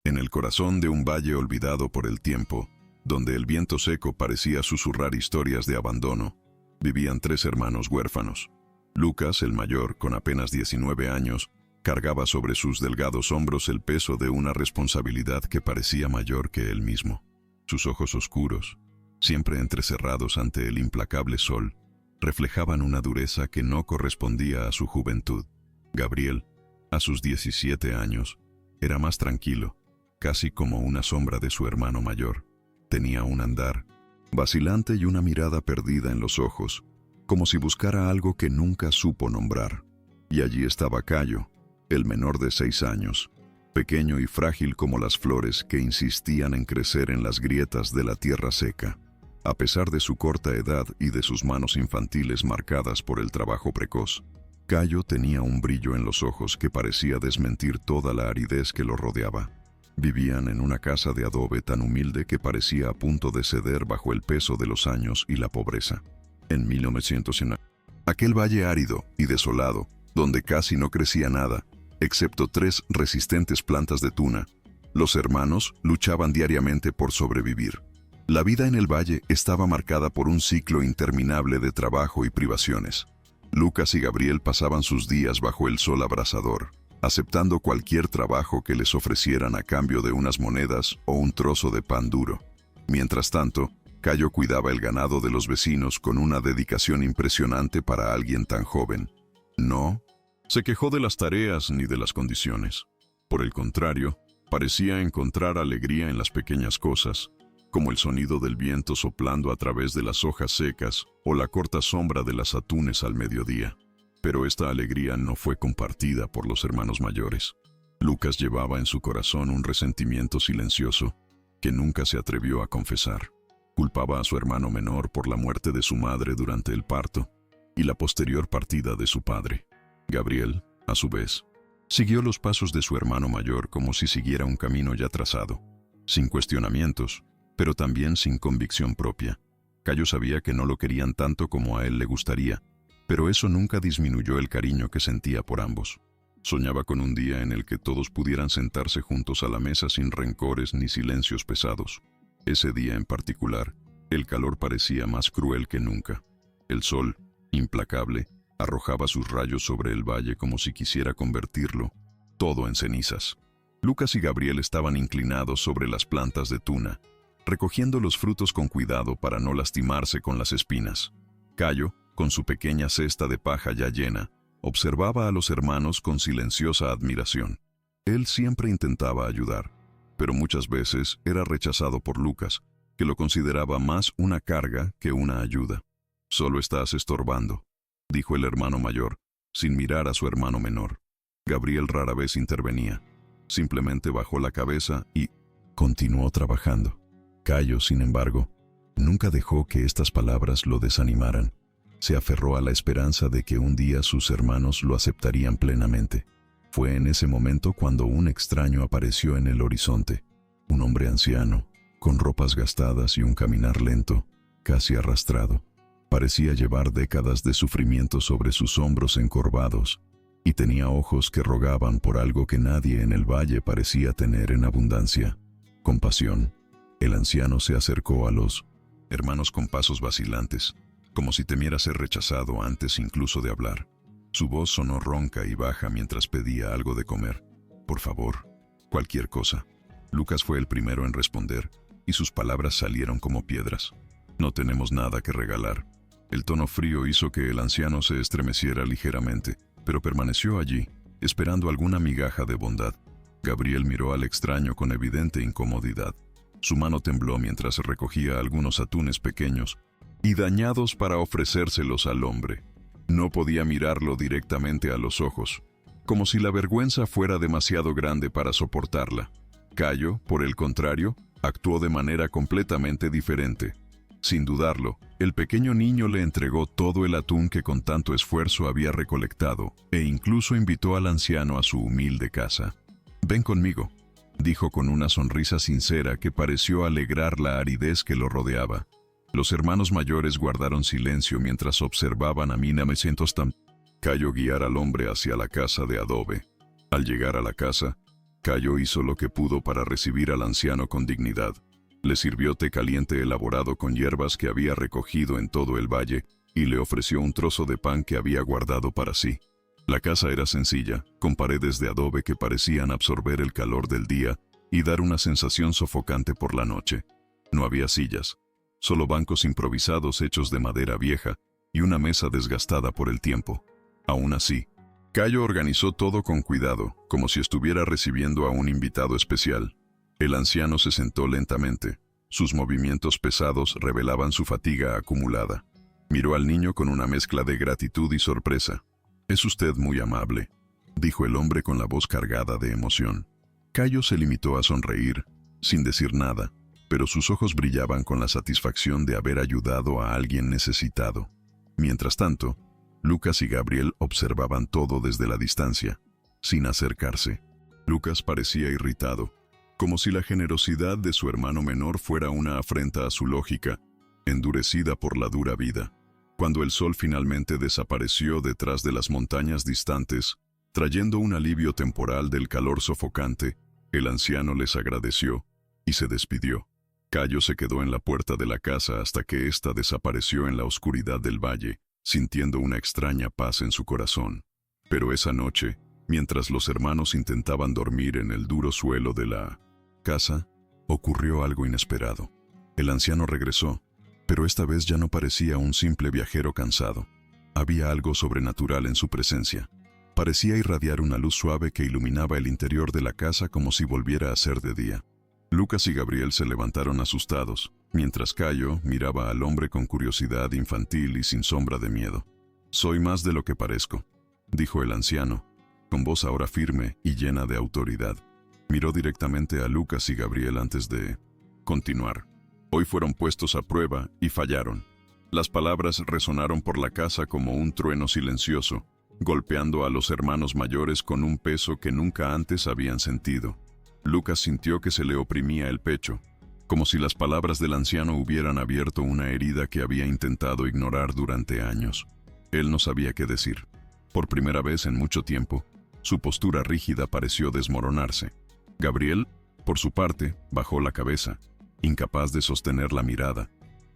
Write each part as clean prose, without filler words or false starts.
En el corazón de un valle olvidado por el tiempo, donde el viento seco parecía susurrar historias de abandono, vivían 3 hermanos huérfanos. Lucas, el mayor, con apenas 19 años, cargaba sobre sus delgados hombros el peso de una responsabilidad que parecía mayor que él mismo. Sus ojos oscuros, siempre entrecerrados ante el implacable sol, reflejaban una dureza que no correspondía a su juventud. Gabriel, a sus 17 años, era más tranquilo, casi como una sombra de su hermano mayor. Tenía un andar vacilante y una mirada perdida en los ojos, como si buscara algo que nunca supo nombrar. Y allí estaba Cayo, el menor de 6 años, pequeño y frágil como las flores que insistían en crecer en las grietas de la tierra seca. A pesar de su corta edad y de sus manos infantiles marcadas por el trabajo precoz, Cayo tenía un brillo en los ojos que parecía desmentir toda la aridez que lo rodeaba. Vivían en una casa de adobe tan humilde que parecía a punto de ceder bajo el peso de los años y la pobreza. En 1900, aquel valle árido y desolado, donde casi no crecía nada, excepto 3 resistentes plantas de tuna, los hermanos luchaban diariamente por sobrevivir. La vida en el valle estaba marcada por un ciclo interminable de trabajo y privaciones. Lucas y Gabriel pasaban sus días bajo el sol abrasador, aceptando cualquier trabajo que les ofrecieran a cambio de unas monedas o un trozo de pan duro. Mientras tanto, Cayo cuidaba el ganado de los vecinos con una dedicación impresionante para alguien tan joven. No se quejó de las tareas ni de las condiciones. Por el contrario, parecía encontrar alegría en las pequeñas cosas, como el sonido del viento soplando a través de las hojas secas o la corta sombra de las atunes al mediodía. Pero esta alegría no fue compartida por los hermanos mayores. Lucas llevaba en su corazón un resentimiento silencioso que nunca se atrevió a confesar. Culpaba a su hermano menor por la muerte de su madre durante el parto y la posterior partida de su padre. Gabriel, a su vez, siguió los pasos de su hermano mayor como si siguiera un camino ya trazado, sin cuestionamientos, pero también sin convicción propia. Cayo sabía que no lo querían tanto como a él le gustaría, pero eso nunca disminuyó el cariño que sentía por ambos. Soñaba con un día en el que todos pudieran sentarse juntos a la mesa sin rencores ni silencios pesados. Ese día en particular, el calor parecía más cruel que nunca. El sol, implacable, arrojaba sus rayos sobre el valle como si quisiera convertirlo todo en cenizas. Lucas y Gabriel estaban inclinados sobre las plantas de tuna, recogiendo los frutos con cuidado para no lastimarse con las espinas. Cayo, con su pequeña cesta de paja ya llena, observaba a los hermanos con silenciosa admiración. Él siempre intentaba ayudar, pero muchas veces era rechazado por Lucas, que lo consideraba más una carga que una ayuda. «Solo estás estorbando», dijo el hermano mayor, sin mirar a su hermano menor. Gabriel rara vez intervenía. Simplemente bajó la cabeza y continuó trabajando. Cayo, sin embargo, nunca dejó que estas palabras lo desanimaran. Se aferró a la esperanza de que un día sus hermanos lo aceptarían plenamente. Fue en ese momento cuando un extraño apareció en el horizonte. Un hombre anciano, con ropas gastadas y un caminar lento, casi arrastrado. Parecía llevar décadas de sufrimiento sobre sus hombros encorvados, y tenía ojos que rogaban por algo que nadie en el valle parecía tener en abundancia: compasión. El anciano se acercó a los hermanos con pasos vacilantes, como si temiera ser rechazado antes incluso de hablar. Su voz sonó ronca y baja mientras pedía algo de comer. «Por favor, cualquier cosa». Lucas fue el primero en responder, y sus palabras salieron como piedras. «No tenemos nada que regalar». El tono frío hizo que el anciano se estremeciera ligeramente, pero permaneció allí, esperando alguna migaja de bondad. Gabriel miró al extraño con evidente incomodidad. Su mano tembló mientras recogía algunos atunes pequeños y dañados para ofrecérselos al hombre. No podía mirarlo directamente a los ojos, como si la vergüenza fuera demasiado grande para soportarla. Cayo, por el contrario, actuó de manera completamente diferente. Sin dudarlo, el pequeño niño le entregó todo el atún que con tanto esfuerzo había recolectado, e incluso invitó al anciano a su humilde casa. «Ven conmigo», dijo con una sonrisa sincera que pareció alegrar la aridez que lo rodeaba. Los hermanos mayores guardaron silencio mientras observaban a Mina Cayo guiar al hombre hacia la casa de adobe. Al llegar a la casa, Cayo hizo lo que pudo para recibir al anciano con dignidad. Le sirvió té caliente elaborado con hierbas que había recogido en todo el valle y le ofreció un trozo de pan que había guardado para sí. La casa era sencilla, con paredes de adobe que parecían absorber el calor del día y dar una sensación sofocante por la noche. No había sillas, solo bancos improvisados hechos de madera vieja y una mesa desgastada por el tiempo. Aún así, Cayo organizó todo con cuidado, como si estuviera recibiendo a un invitado especial. El anciano se sentó lentamente. Sus movimientos pesados revelaban su fatiga acumulada. Miró al niño con una mezcla de gratitud y sorpresa. «Es usted muy amable», dijo el hombre con la voz cargada de emoción. Cayo se limitó a sonreír, sin decir nada, pero sus ojos brillaban con la satisfacción de haber ayudado a alguien necesitado. Mientras tanto, Lucas y Gabriel observaban todo desde la distancia, sin acercarse. Lucas parecía irritado, como si la generosidad de su hermano menor fuera una afrenta a su lógica, endurecida por la dura vida. Cuando el sol finalmente desapareció detrás de las montañas distantes, trayendo un alivio temporal del calor sofocante, el anciano les agradeció y se despidió. Cayo se quedó en la puerta de la casa hasta que ésta desapareció en la oscuridad del valle, sintiendo una extraña paz en su corazón. Pero esa noche, mientras los hermanos intentaban dormir en el duro suelo de la casa, ocurrió algo inesperado. El anciano regresó, pero esta vez ya no parecía un simple viajero cansado. Había algo sobrenatural en su presencia. Parecía irradiar una luz suave que iluminaba el interior de la casa como si volviera a ser de día. Lucas y Gabriel se levantaron asustados, mientras Cayo miraba al hombre con curiosidad infantil y sin sombra de miedo. «Soy más de lo que parezco», dijo el anciano, con voz ahora firme y llena de autoridad. Miró directamente a Lucas y Gabriel antes de continuar. Hoy fueron puestos a prueba y fallaron. Las palabras resonaron por la casa como un trueno silencioso, golpeando a los hermanos mayores con un peso que nunca antes habían sentido. Lucas sintió que se le oprimía el pecho, como si las palabras del anciano hubieran abierto una herida que había intentado ignorar durante años. Él no sabía qué decir. Por primera vez en mucho tiempo, su postura rígida pareció desmoronarse. Gabriel, por su parte, bajó la cabeza, incapaz de sostener la mirada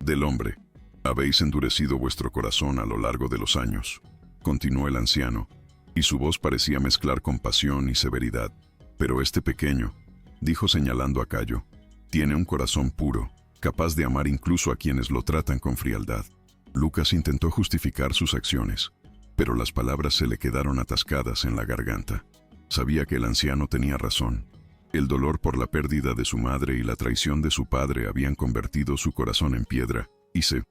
del hombre. «Habéis endurecido vuestro corazón a lo largo de los años», continuó el anciano, y su voz parecía mezclar compasión y severidad. «Pero este pequeño», dijo señalando a Cayo, «tiene un corazón puro, capaz de amar incluso a quienes lo tratan con frialdad». Lucas intentó justificar sus acciones, pero las palabras se le quedaron atascadas en la garganta. Sabía que el anciano tenía razón. El dolor por la pérdida de su madre y la traición de su padre habían convertido su corazón en piedra, y se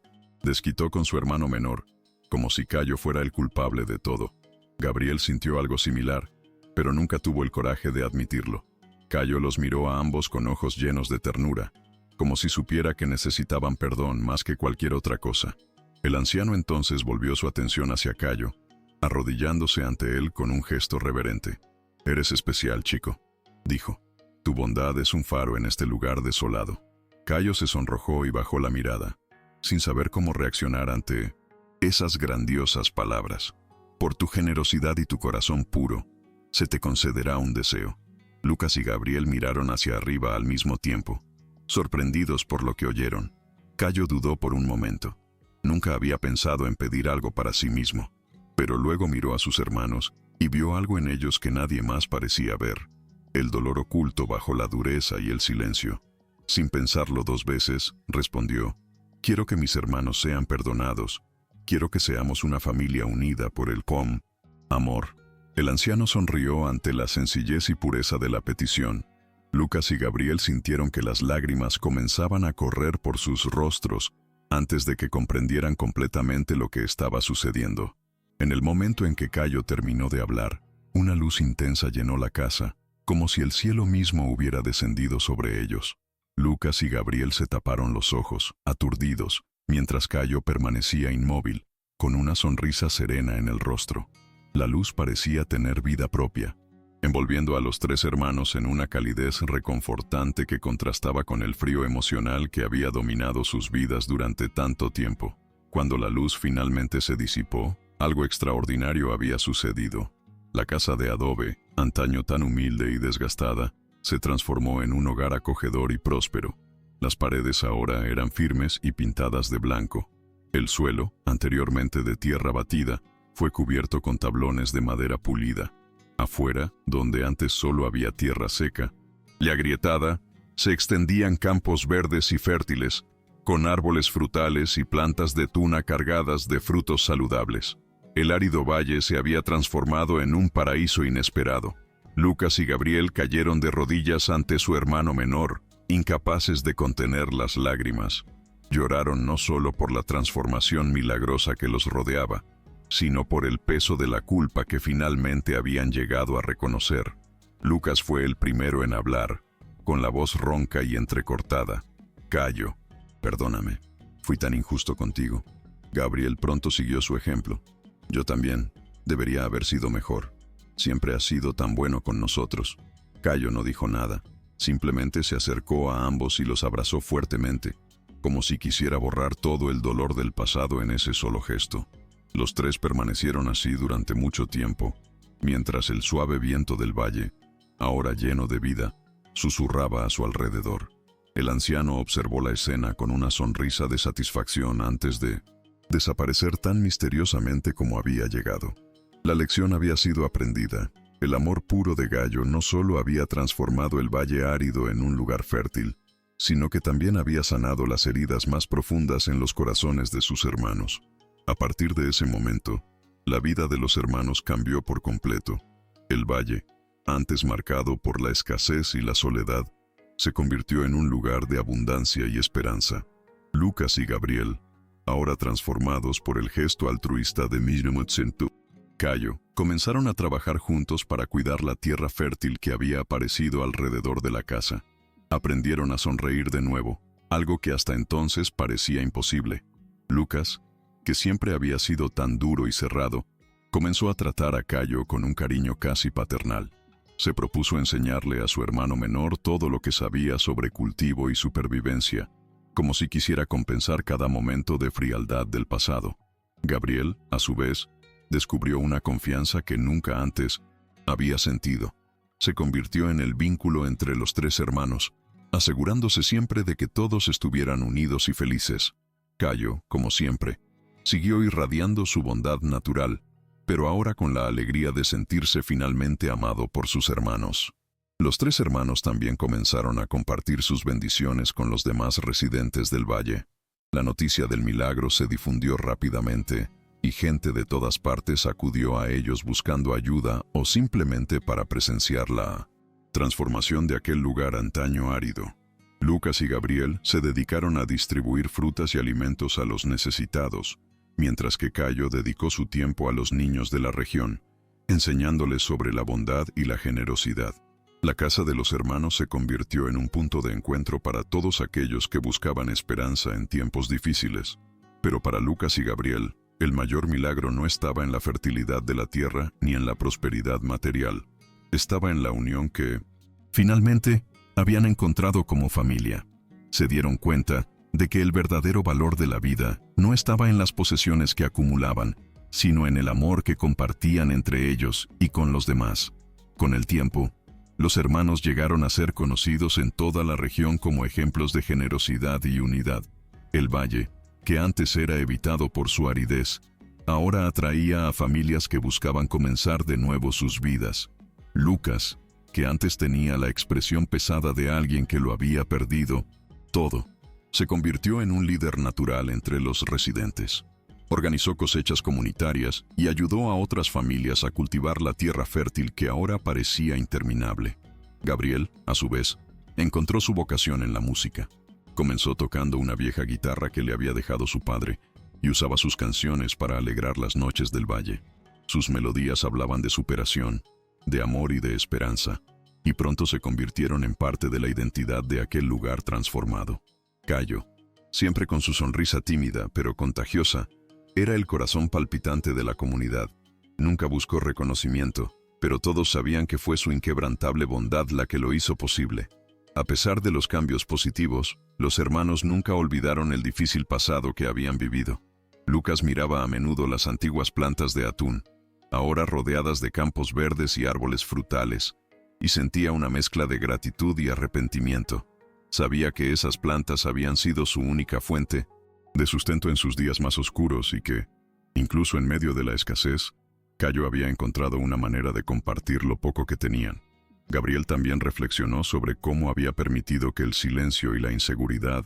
desquitó con su hermano menor, como si Cayo fuera el culpable de todo. Gabriel sintió algo similar, pero nunca tuvo el coraje de admitirlo. Cayo los miró a ambos con ojos llenos de ternura, como si supiera que necesitaban perdón más que cualquier otra cosa. El anciano entonces volvió su atención hacia Cayo, arrodillándose ante él con un gesto reverente. «Eres especial, chico», dijo. «Tu bondad es un faro en este lugar desolado». Cayo se sonrojó y bajó la mirada, sin saber cómo reaccionar ante esas grandiosas palabras. «Por tu generosidad y tu corazón puro, se te concederá un deseo». Lucas y Gabriel miraron hacia arriba al mismo tiempo, sorprendidos por lo que oyeron. Cayo dudó por un momento. Nunca había pensado en pedir algo para sí mismo, pero luego miró a sus hermanos y vio algo en ellos que nadie más parecía ver: el dolor oculto bajo la dureza y el silencio. Sin pensarlo dos veces, respondió: «Quiero que mis hermanos sean perdonados. Quiero que seamos una familia unida por el amor». El anciano sonrió ante la sencillez y pureza de la petición. Lucas y Gabriel sintieron que las lágrimas comenzaban a correr por sus rostros antes de que comprendieran completamente lo que estaba sucediendo. En el momento en que Cayo terminó de hablar, una luz intensa llenó la casa, como si el cielo mismo hubiera descendido sobre ellos. Lucas y Gabriel se taparon los ojos, aturdidos, mientras Cayo permanecía inmóvil, con una sonrisa serena en el rostro. La luz parecía tener vida propia, envolviendo a los tres hermanos en una calidez reconfortante que contrastaba con el frío emocional que había dominado sus vidas durante tanto tiempo. Cuando la luz finalmente se disipó, algo extraordinario había sucedido. La casa de adobe, antaño tan humilde y desgastada, se transformó en un hogar acogedor y próspero. Las paredes ahora eran firmes y pintadas de blanco. El suelo, anteriormente de tierra batida, fue cubierto con tablones de madera pulida. Afuera, donde antes solo había tierra seca y agrietada, se extendían campos verdes y fértiles, con árboles frutales y plantas de tuna cargadas de frutos saludables. El árido valle se había transformado en un paraíso inesperado. Lucas y Gabriel cayeron de rodillas ante su hermano menor, incapaces de contener las lágrimas. Lloraron no solo por la transformación milagrosa que los rodeaba, sino por el peso de la culpa que finalmente habían llegado a reconocer. Lucas fue el primero en hablar, con la voz ronca y entrecortada. «Cayo, perdóname, fui tan injusto contigo». Gabriel pronto siguió su ejemplo. «Yo también, debería haber sido mejor. Siempre has sido tan bueno con nosotros». Cayo no dijo nada, simplemente se acercó a ambos y los abrazó fuertemente, como si quisiera borrar todo el dolor del pasado en ese solo gesto. Los tres permanecieron así durante mucho tiempo, mientras el suave viento del valle, ahora lleno de vida, susurraba a su alrededor. El anciano observó la escena con una sonrisa de satisfacción antes de desaparecer tan misteriosamente como había llegado. La lección había sido aprendida. El amor puro de Gallo no solo había transformado el valle árido en un lugar fértil, sino que también había sanado las heridas más profundas en los corazones de sus hermanos. A partir de ese momento, la vida de los hermanos cambió por completo. El valle, antes marcado por la escasez y la soledad, se convirtió en un lugar de abundancia y esperanza. Lucas y Gabriel, ahora transformados por el gesto altruista de Cayo, comenzaron a trabajar juntos para cuidar la tierra fértil que había aparecido alrededor de la casa. Aprendieron a sonreír de nuevo, algo que hasta entonces parecía imposible. Lucas, que siempre había sido tan duro y cerrado, comenzó a tratar a Cayo con un cariño casi paternal. Se propuso enseñarle a su hermano menor todo lo que sabía sobre cultivo y supervivencia, como si quisiera compensar cada momento de frialdad del pasado. Gabriel, a su vez, descubrió una confianza que nunca antes había sentido. Se convirtió en el vínculo entre los tres hermanos, asegurándose siempre de que todos estuvieran unidos y felices. Cayo, como siempre, siguió irradiando su bondad natural, pero ahora con la alegría de sentirse finalmente amado por sus hermanos. Los tres hermanos también comenzaron a compartir sus bendiciones con los demás residentes del valle. La noticia del milagro se difundió rápidamente, y gente de todas partes acudió a ellos buscando ayuda o simplemente para presenciar la transformación de aquel lugar antaño árido. Lucas y Gabriel se dedicaron a distribuir frutas y alimentos a los necesitados, mientras que Cayo dedicó su tiempo a los niños de la región, enseñándoles sobre la bondad y la generosidad. La casa de los hermanos se convirtió en un punto de encuentro para todos aquellos que buscaban esperanza en tiempos difíciles. Pero para Lucas y Gabriel, el mayor milagro no estaba en la fertilidad de la tierra ni en la prosperidad material. Estaba en la unión que, finalmente, habían encontrado como familia. Se dieron cuenta de que el verdadero valor de la vida no estaba en las posesiones que acumulaban, sino en el amor que compartían entre ellos y con los demás. Con el tiempo, los hermanos llegaron a ser conocidos en toda la región como ejemplos de generosidad y unidad. El valle, que antes era evitado por su aridez, ahora atraía a familias que buscaban comenzar de nuevo sus vidas. Lucas, que antes tenía la expresión pesada de alguien que lo había perdido todo, se convirtió en un líder natural entre los residentes. Organizó cosechas comunitarias y ayudó a otras familias a cultivar la tierra fértil que ahora parecía interminable. Gabriel, a su vez, encontró su vocación en la música. Comenzó tocando una vieja guitarra que le había dejado su padre y usaba sus canciones para alegrar las noches del valle. Sus melodías hablaban de superación, de amor y de esperanza, y pronto se convirtieron en parte de la identidad de aquel lugar transformado. Cayo, siempre con su sonrisa tímida pero contagiosa, era el corazón palpitante de la comunidad. Nunca buscó reconocimiento, pero todos sabían que fue su inquebrantable bondad la que lo hizo posible. A pesar de los cambios positivos, los hermanos nunca olvidaron el difícil pasado que habían vivido. Lucas miraba a menudo las antiguas plantas de atún, ahora rodeadas de campos verdes y árboles frutales, y sentía una mezcla de gratitud y arrepentimiento. Sabía que esas plantas habían sido su única fuente de sustento en sus días más oscuros y que, incluso en medio de la escasez, Cayo había encontrado una manera de compartir lo poco que tenían. Gabriel también reflexionó sobre cómo había permitido que el silencio y la inseguridad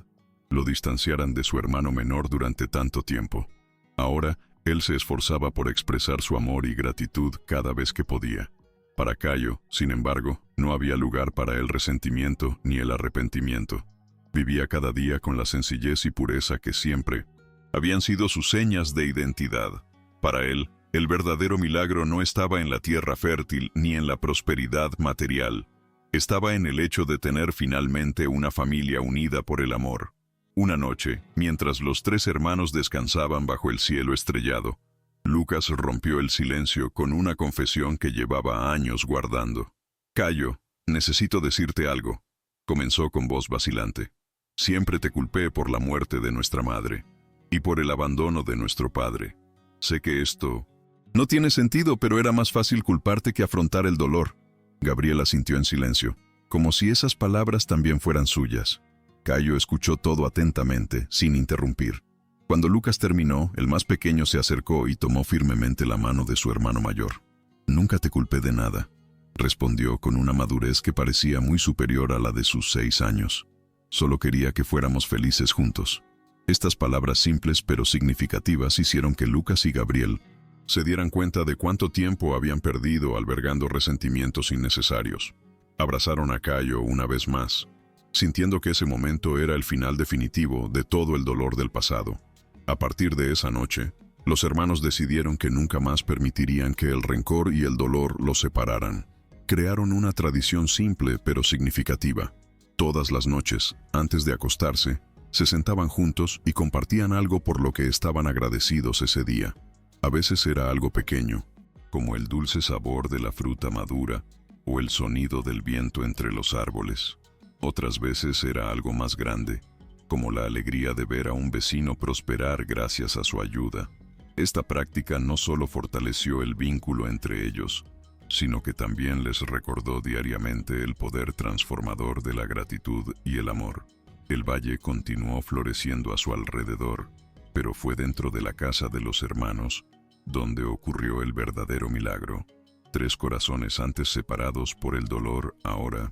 lo distanciaran de su hermano menor durante tanto tiempo. Ahora, él se esforzaba por expresar su amor y gratitud cada vez que podía. Para Cayo, sin embargo, no había lugar para el resentimiento ni el arrepentimiento. Vivía cada día con la sencillez y pureza que siempre habían sido sus señas de identidad. Para él, el verdadero milagro no estaba en la tierra fértil ni en la prosperidad material. Estaba en el hecho de tener finalmente una familia unida por el amor. Una noche, mientras los tres hermanos descansaban bajo el cielo estrellado, Lucas rompió el silencio con una confesión que llevaba años guardando. «Cayo, necesito decirte algo», comenzó con voz vacilante. «Siempre te culpé por la muerte de nuestra madre y por el abandono de nuestro padre. Sé que esto no tiene sentido, pero era más fácil culparte que afrontar el dolor». Gabriel asintió en silencio, como si esas palabras también fueran suyas. Cayo escuchó todo atentamente, sin interrumpir. Cuando Lucas terminó, el más pequeño se acercó y tomó firmemente la mano de su hermano mayor. «Nunca te culpé de nada», respondió con una madurez que parecía muy superior a la de sus 6 años. «Solo quería que fuéramos felices juntos». Estas palabras simples pero significativas hicieron que Lucas y Gabriel se dieran cuenta de cuánto tiempo habían perdido albergando resentimientos innecesarios. Abrazaron a Cayo una vez más, sintiendo que ese momento era el final definitivo de todo el dolor del pasado. A partir de esa noche, los hermanos decidieron que nunca más permitirían que el rencor y el dolor los separaran. Crearon una tradición simple pero significativa. Todas las noches, antes de acostarse, se sentaban juntos y compartían algo por lo que estaban agradecidos ese día. A veces era algo pequeño, como el dulce sabor de la fruta madura o el sonido del viento entre los árboles. Otras veces era algo más grande, como la alegría de ver a un vecino prosperar gracias a su ayuda. Esta práctica no solo fortaleció el vínculo entre ellos, sino que también les recordó diariamente el poder transformador de la gratitud y el amor. El valle continuó floreciendo a su alrededor, pero fue dentro de la casa de los hermanos donde ocurrió el verdadero milagro. 3 corazones antes separados por el dolor ahora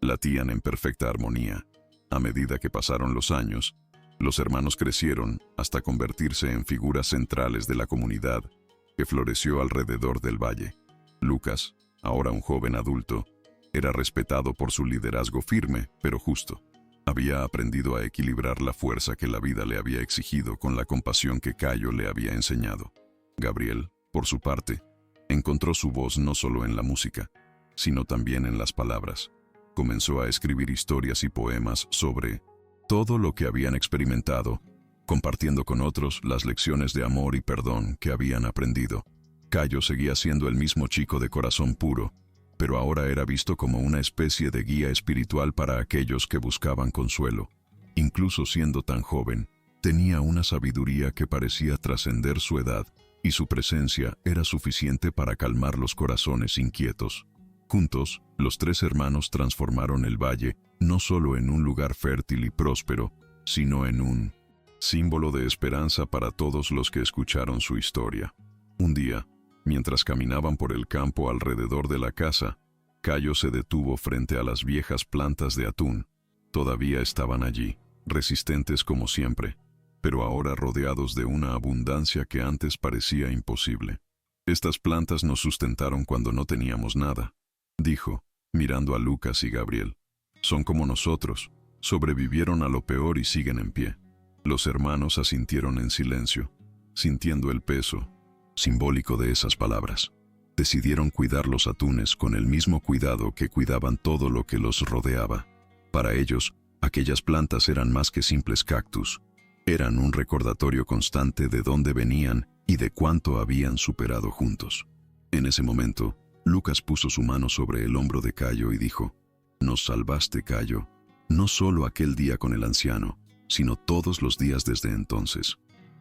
latían en perfecta armonía. A medida que pasaron los años, los hermanos crecieron hasta convertirse en figuras centrales de la comunidad que floreció alrededor del valle. Lucas, ahora un joven adulto, era respetado por su liderazgo firme pero justo. Había aprendido a equilibrar la fuerza que la vida le había exigido con la compasión que Cayo le había enseñado. Gabriel, por su parte, encontró su voz no solo en la música, sino también en las palabras. Comenzó a escribir historias y poemas sobre todo lo que habían experimentado, compartiendo con otros las lecciones de amor y perdón que habían aprendido. Cayo seguía siendo el mismo chico de corazón puro, pero ahora era visto como una especie de guía espiritual para aquellos que buscaban consuelo. Incluso siendo tan joven, tenía una sabiduría que parecía trascender su edad, y su presencia era suficiente para calmar los corazones inquietos. Juntos, los 3 hermanos transformaron el valle no solo en un lugar fértil y próspero, sino en un símbolo de esperanza para todos los que escucharon su historia. Un día, mientras caminaban por el campo alrededor de la casa, Cayo se detuvo frente a las viejas plantas de atún. Todavía estaban allí, resistentes como siempre, pero ahora rodeados de una abundancia que antes parecía imposible. «Estas plantas nos sustentaron cuando no teníamos nada», dijo, mirando a Lucas y Gabriel. «Son como nosotros, sobrevivieron a lo peor y siguen en pie». Los hermanos asintieron en silencio, sintiendo el peso simbólico de esas palabras. Decidieron cuidar los atunes con el mismo cuidado que cuidaban todo lo que los rodeaba. Para ellos, aquellas plantas eran más que simples cactus. Eran un recordatorio constante de dónde venían y de cuánto habían superado juntos. En ese momento, Lucas puso su mano sobre el hombro de Cayo y dijo: «Nos salvaste, Cayo, no solo aquel día con el anciano, sino todos los días desde entonces».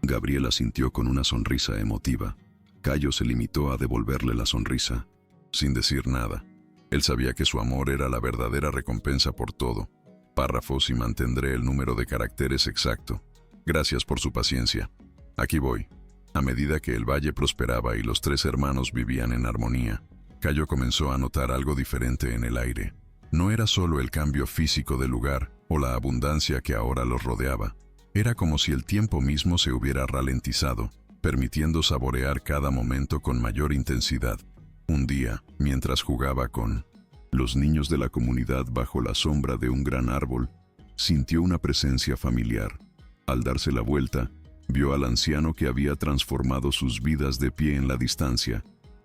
Gabriel asintió con una sonrisa emotiva. Cayo se limitó a devolverle la sonrisa, sin decir nada. Él sabía que su amor era la verdadera recompensa por todo. Párrafos y mantendré el número de caracteres exacto. Gracias por su paciencia. Aquí voy. A medida que el valle prosperaba y los tres hermanos vivían en armonía, Cayo comenzó a notar algo diferente en el aire. No era solo el cambio físico del lugar o la abundancia que ahora los rodeaba. Era como si el tiempo mismo se hubiera ralentizado, permitiendo saborear cada momento con mayor intensidad. Un día, mientras jugaba con los niños de la comunidad bajo la sombra de un gran árbol, sintió una presencia familiar. Al darse la vuelta, vio al anciano que había transformado sus vidas de pie en la distancia,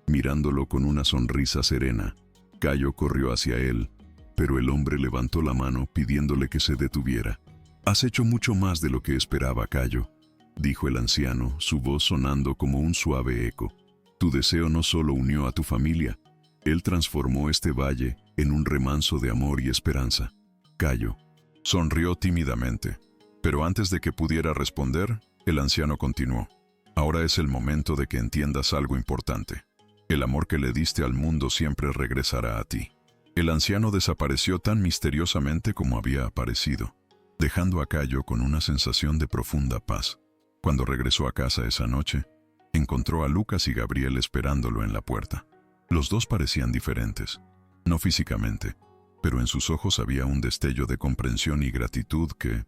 mirándolo con una sonrisa serena. Cayo corrió hacia él, pero el hombre levantó la mano pidiéndole que se detuviera. «Has hecho mucho más de lo que esperaba, Cayo», dijo el anciano, su voz sonando como un suave eco. «Tu deseo no solo unió a tu familia, él transformó este valle en un remanso de amor y esperanza». Cayo sonrió tímidamente, pero antes de que pudiera responder, el anciano continuó. «Ahora es el momento de que entiendas algo importante. El amor que le diste al mundo siempre regresará a ti». El anciano desapareció tan misteriosamente como había aparecido, dejando a Cayo con una sensación de profunda paz. Cuando regresó a casa esa noche, encontró a Lucas y Gabriel esperándolo en la puerta. Los dos parecían diferentes, no físicamente, pero en sus ojos había un destello de comprensión y gratitud que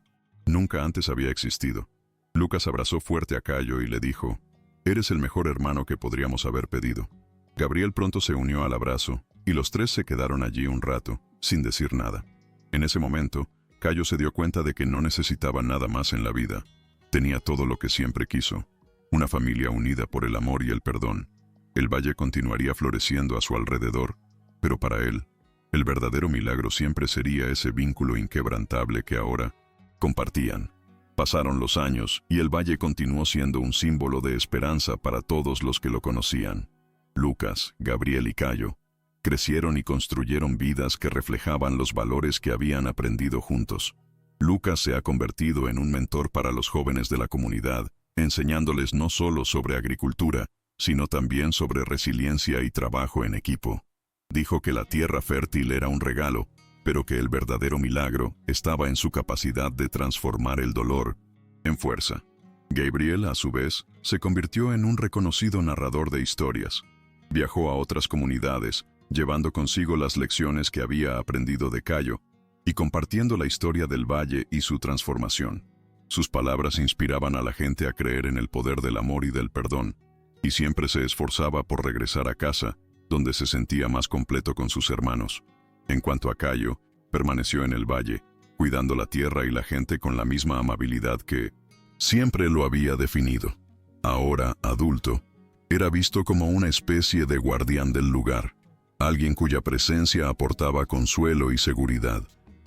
nunca antes había existido. Lucas abrazó fuerte a Cayo y le dijo: «Eres el mejor hermano que podríamos haber pedido». Gabriel pronto se unió al abrazo, y los tres se quedaron allí un rato, sin decir nada. En ese momento, Cayo se dio cuenta de que no necesitaba nada más en la vida. Tenía todo lo que siempre quiso: una familia unida por el amor y el perdón. El valle continuaría floreciendo a su alrededor, pero para él, el verdadero milagro siempre sería ese vínculo inquebrantable que ahora compartían. Pasaron los años y el valle continuó siendo un símbolo de esperanza para todos los que lo conocían. Lucas, Gabriel y Cayo crecieron y construyeron vidas que reflejaban los valores que habían aprendido juntos. Lucas se ha convertido en un mentor para los jóvenes de la comunidad, enseñándoles no solo sobre agricultura, sino también sobre resiliencia y trabajo en equipo. Dijo que la tierra fértil era un regalo, pero que el verdadero milagro estaba en su capacidad de transformar el dolor en fuerza. Gabriel, a su vez, se convirtió en un reconocido narrador de historias. Viajó a otras comunidades, llevando consigo las lecciones que había aprendido de Cayo, y compartiendo la historia del valle y su transformación. Sus palabras inspiraban a la gente a creer en el poder del amor y del perdón, y siempre se esforzaba por regresar a casa, donde se sentía más completo con sus hermanos. En cuanto a Cayo, permaneció en el valle, cuidando la tierra y la gente con la misma amabilidad que siempre lo había definido. Ahora, adulto, era visto como una especie de guardián del lugar, alguien cuya presencia aportaba consuelo y seguridad.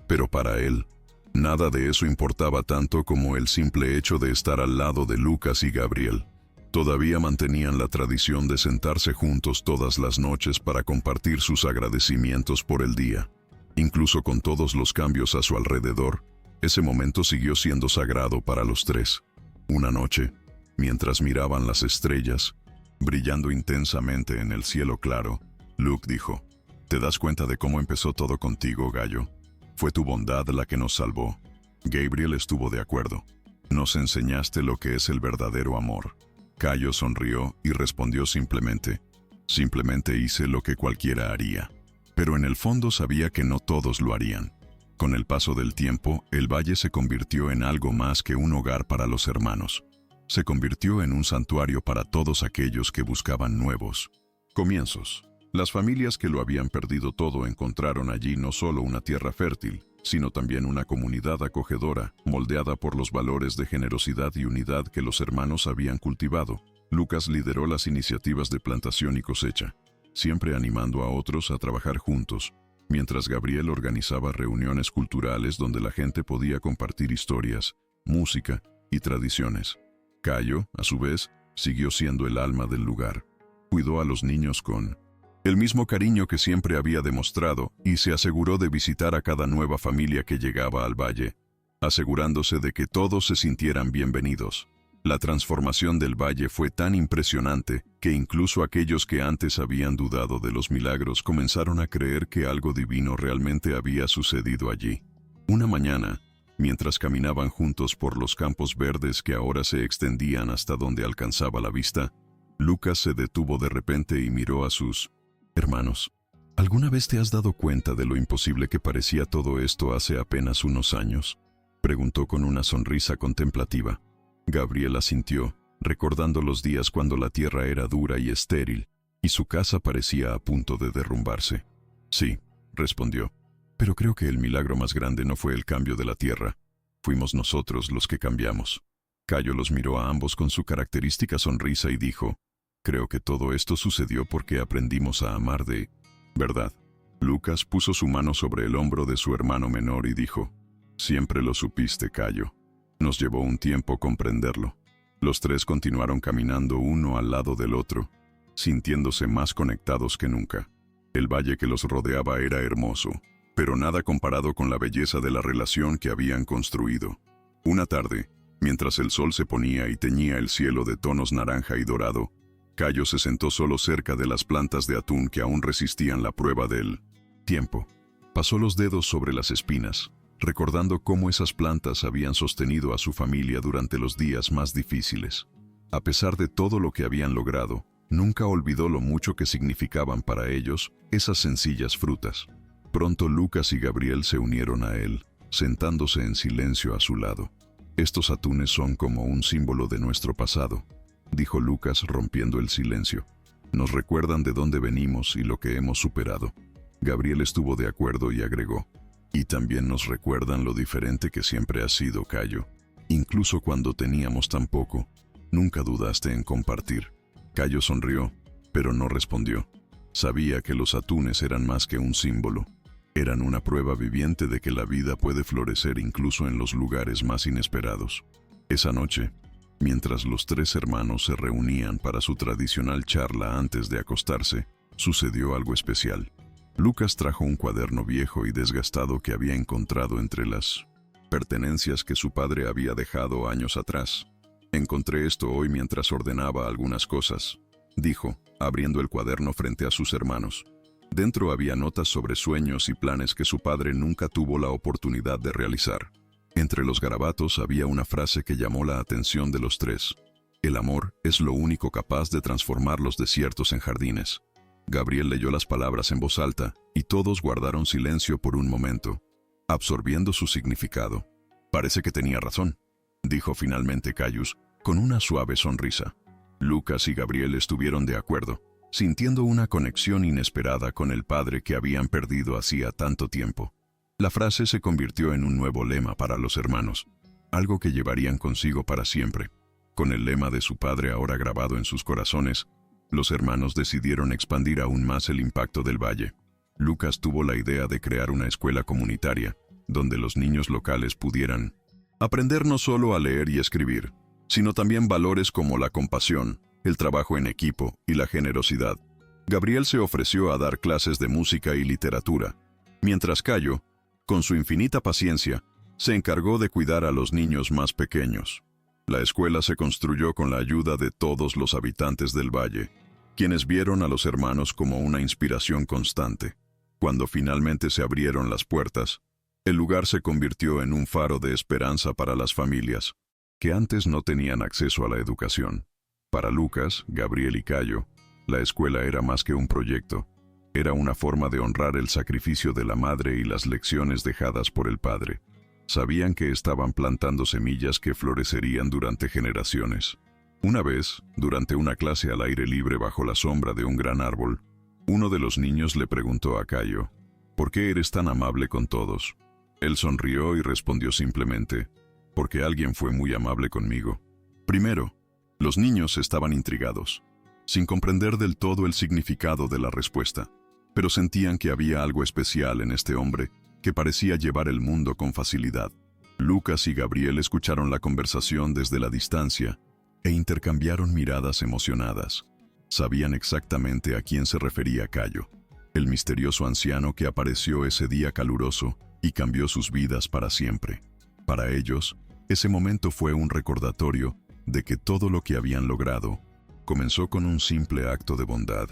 Pero para él, nada de eso importaba tanto como el simple hecho de estar al lado de Lucas y Gabriel. Todavía mantenían la tradición de sentarse juntos todas las noches para compartir sus agradecimientos por el día. Incluso con todos los cambios a su alrededor, ese momento siguió siendo sagrado para los tres. Una noche, mientras miraban las estrellas, brillando intensamente en el cielo claro, Luke dijo: «¿Te das cuenta de cómo empezó todo contigo, Gallo? Fue tu bondad la que nos salvó». Gabriel estuvo de acuerdo. «Nos enseñaste lo que es el verdadero amor». Cayo sonrió y respondió simplemente: «Simplemente hice lo que cualquiera haría». Pero en el fondo sabía que no todos lo harían. Con el paso del tiempo, el valle se convirtió en algo más que un hogar para los hermanos. Se convirtió en un santuario para todos aquellos que buscaban nuevos comienzos. Las familias que lo habían perdido todo encontraron allí no solo una tierra fértil, sino también una comunidad acogedora, moldeada por los valores de generosidad y unidad que los hermanos habían cultivado. Lucas lideró las iniciativas de plantación y cosecha, siempre animando a otros a trabajar juntos, mientras Gabriel organizaba reuniones culturales donde la gente podía compartir historias, música y tradiciones. Cayo, a su vez, siguió siendo el alma del lugar. Cuidó a los niños con el mismo cariño que siempre había demostrado y se aseguró de visitar a cada nueva familia que llegaba al valle, asegurándose de que todos se sintieran bienvenidos. La transformación del valle fue tan impresionante que incluso aquellos que antes habían dudado de los milagros comenzaron a creer que algo divino realmente había sucedido allí. Una mañana, mientras caminaban juntos por los campos verdes que ahora se extendían hasta donde alcanzaba la vista, Lucas se detuvo de repente y miró a sus hermanos. ¿Alguna vez te has dado cuenta de lo imposible que parecía todo esto hace apenas unos años?, preguntó con una sonrisa contemplativa. Gabriel asintió, recordando los días cuando la tierra era dura y estéril, y su casa parecía a punto de derrumbarse. Sí, respondió, pero creo que el milagro más grande no fue el cambio de la tierra, fuimos nosotros los que cambiamos. Cayo los miró a ambos con su característica sonrisa y dijo, creo que todo esto sucedió porque aprendimos a amar de verdad. Lucas puso su mano sobre el hombro de su hermano menor y dijo, siempre lo supiste, Cayo. Nos llevó un tiempo comprenderlo. Los tres continuaron caminando uno al lado del otro, sintiéndose más conectados que nunca. El valle que los rodeaba era hermoso, pero nada comparado con la belleza de la relación que habían construido. Una tarde, mientras el sol se ponía y teñía el cielo de tonos naranja y dorado, Cayo se sentó solo cerca de las plantas de atún que aún resistían la prueba del tiempo. Pasó los dedos sobre las espinas, recordando cómo esas plantas habían sostenido a su familia durante los días más difíciles. A pesar de todo lo que habían logrado, nunca olvidó lo mucho que significaban para ellos esas sencillas frutas. Pronto Lucas y Gabriel se unieron a él, sentándose en silencio a su lado. Estos atunes son como un símbolo de nuestro pasado, dijo Lucas rompiendo el silencio. Nos recuerdan de dónde venimos y lo que hemos superado. Gabriel estuvo de acuerdo y agregó, y también nos recuerdan lo diferente que siempre has sido, Cayo. Incluso cuando teníamos tan poco, nunca dudaste en compartir. Cayo sonrió, pero no respondió. Sabía que los atunes eran más que un símbolo. Eran una prueba viviente de que la vida puede florecer incluso en los lugares más inesperados. Esa noche, mientras los tres hermanos se reunían para su tradicional charla antes de acostarse, sucedió algo especial. Lucas trajo un cuaderno viejo y desgastado que había encontrado entre las pertenencias que su padre había dejado años atrás. Encontré esto hoy mientras ordenaba algunas cosas, dijo, abriendo el cuaderno frente a sus hermanos. Dentro había notas sobre sueños y planes que su padre nunca tuvo la oportunidad de realizar. Entre los garabatos había una frase que llamó la atención de los tres. El amor es lo único capaz de transformar los desiertos en jardines. Gabriel leyó las palabras en voz alta y todos guardaron silencio por un momento, absorbiendo su significado. Parece que tenía razón, dijo finalmente Caius, con una suave sonrisa. Lucas y Gabriel estuvieron de acuerdo, sintiendo una conexión inesperada con el padre que habían perdido hacía tanto tiempo. La frase se convirtió en un nuevo lema para los hermanos, algo que llevarían consigo para siempre. Con el lema de su padre ahora grabado en sus corazones, los hermanos decidieron expandir aún más el impacto del valle. Lucas tuvo la idea de crear una escuela comunitaria, donde los niños locales pudieran aprender no solo a leer y escribir, sino también valores como la compasión, el trabajo en equipo y la generosidad. Gabriel se ofreció a dar clases de música y literatura, mientras Cayo, con su infinita paciencia, se encargó de cuidar a los niños más pequeños. La escuela se construyó con la ayuda de todos los habitantes del valle, quienes vieron a los hermanos como una inspiración constante. Cuando finalmente se abrieron las puertas, el lugar se convirtió en un faro de esperanza para las familias, que antes no tenían acceso a la educación. Para Lucas, Gabriel y Cayo, la escuela era más que un proyecto. Era una forma de honrar el sacrificio de la madre y las lecciones dejadas por el padre. Sabían que estaban plantando semillas que florecerían durante generaciones. Una vez, durante una clase al aire libre bajo la sombra de un gran árbol, uno de los niños le preguntó a Cayo, ¿por qué eres tan amable con todos? Él sonrió y respondió simplemente, porque alguien fue muy amable conmigo. Primero, los niños estaban intrigados, sin comprender del todo el significado de la respuesta, pero sentían que había algo especial en este hombre que parecía llevar el mundo con facilidad. Lucas y Gabriel escucharon la conversación desde la distancia e intercambiaron miradas emocionadas. Sabían exactamente a quién se refería Cayo, el misterioso anciano que apareció ese día caluroso y cambió sus vidas para siempre. Para ellos, ese momento fue un recordatorio de que todo lo que habían logrado comenzó con un simple acto de bondad,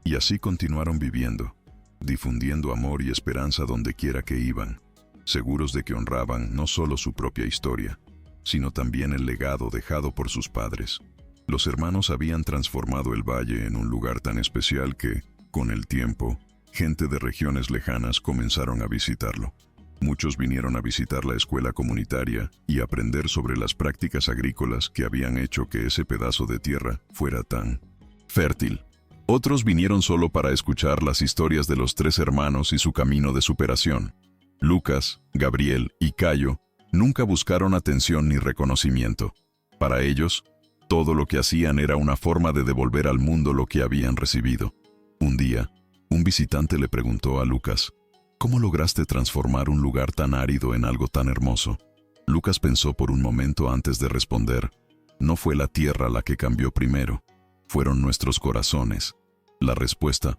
y así continuaron viviendo, difundiendo amor y esperanza donde quiera que iban, seguros de que honraban no solo su propia historia, sino también el legado dejado por sus padres. Los hermanos habían transformado el valle en un lugar tan especial que, con el tiempo, gente de regiones lejanas comenzaron a visitarlo. Muchos vinieron a visitar la escuela comunitaria y aprender sobre las prácticas agrícolas que habían hecho que ese pedazo de tierra fuera tan fértil. Otros vinieron solo para escuchar las historias de los 3 hermanos y su camino de superación. Lucas, Gabriel y Cayo nunca buscaron atención ni reconocimiento. Para ellos, todo lo que hacían era una forma de devolver al mundo lo que habían recibido. Un día, un visitante le preguntó a Lucas, ¿cómo lograste transformar un lugar tan árido en algo tan hermoso? Lucas pensó por un momento antes de responder. No fue la tierra la que cambió primero, fueron nuestros corazones. La respuesta,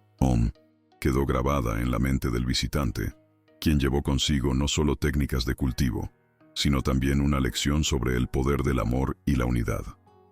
quedó grabada en la mente del visitante, quien llevó consigo no solo técnicas de cultivo, sino también una lección sobre el poder del amor y la unidad.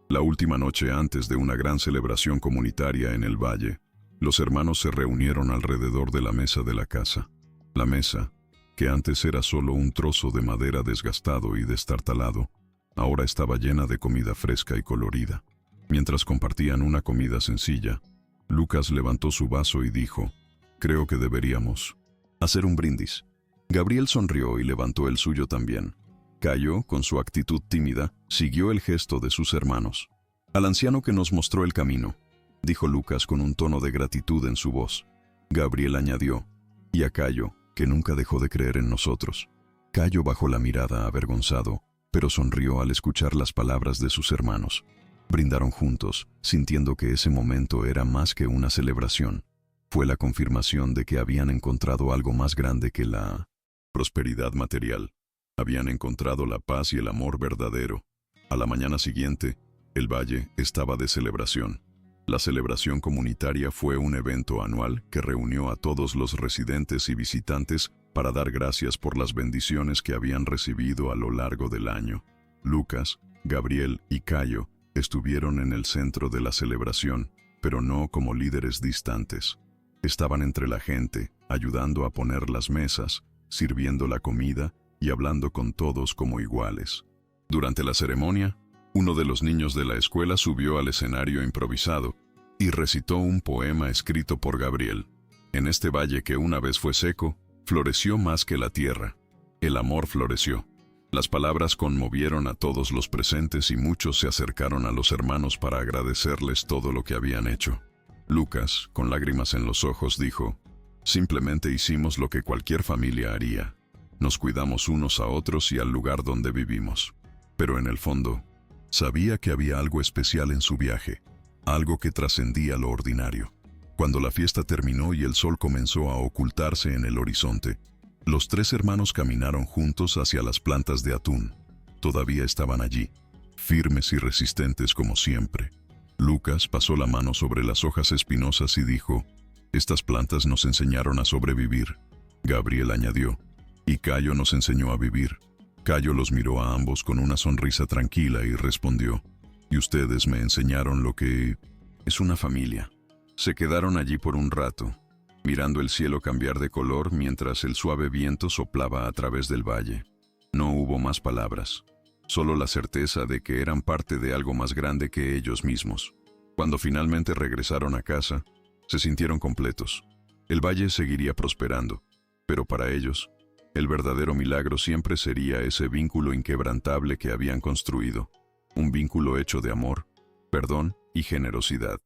La última noche antes de una gran celebración comunitaria en el valle, los hermanos se reunieron alrededor de la mesa de la casa. La mesa, que antes era solo un trozo de madera desgastado y destartalado, ahora estaba llena de comida fresca y colorida. Mientras compartían una comida sencilla, Lucas levantó su vaso y dijo, «Creo que deberíamos hacer un brindis». Gabriel sonrió y levantó el suyo también. Cayo, con su actitud tímida, siguió el gesto de sus hermanos. «Al anciano que nos mostró el camino», dijo Lucas con un tono de gratitud en su voz. Gabriel añadió, «y a Cayo, que nunca dejó de creer en nosotros». Cayo bajó la mirada avergonzado, pero sonrió al escuchar las palabras de sus hermanos. Brindaron juntos, sintiendo que ese momento era más que una celebración. Fue la confirmación de que habían encontrado algo más grande que la prosperidad material. Habían encontrado la paz y el amor verdadero. A la mañana siguiente, el valle estaba de celebración. La celebración comunitaria fue un evento anual que reunió a todos los residentes y visitantes para dar gracias por las bendiciones que habían recibido a lo largo del año. Lucas, Gabriel y Cayo estuvieron en el centro de la celebración, pero no como líderes distantes. Estaban entre la gente, ayudando a poner las mesas, sirviendo la comida y hablando con todos como iguales. Durante la ceremonia, uno de los niños de la escuela subió al escenario improvisado y recitó un poema escrito por Gabriel. En este valle que una vez fue seco, floreció más que la tierra. El amor floreció. Las palabras conmovieron a todos los presentes y muchos se acercaron a los hermanos para agradecerles todo lo que habían hecho. Lucas, con lágrimas en los ojos, dijo, «Simplemente hicimos lo que cualquier familia haría. Nos cuidamos unos a otros y al lugar donde vivimos». Pero en el fondo, sabía que había algo especial en su viaje, algo que trascendía lo ordinario. Cuando la fiesta terminó y el sol comenzó a ocultarse en el horizonte, los 3 hermanos caminaron juntos hacia las plantas de atún. Todavía estaban allí, firmes y resistentes como siempre. Lucas pasó la mano sobre las hojas espinosas y dijo, «Estas plantas nos enseñaron a sobrevivir». Gabriel añadió, «Y Cayo nos enseñó a vivir». Cayo los miró a ambos con una sonrisa tranquila y respondió, «Y ustedes me enseñaron lo que es una familia». Se quedaron allí por un rato, mirando el cielo cambiar de color mientras el suave viento soplaba a través del valle. No hubo más palabras, solo la certeza de que eran parte de algo más grande que ellos mismos. Cuando finalmente regresaron a casa, se sintieron completos. El valle seguiría prosperando, pero para ellos, el verdadero milagro siempre sería ese vínculo inquebrantable que habían construido, un vínculo hecho de amor, perdón y generosidad.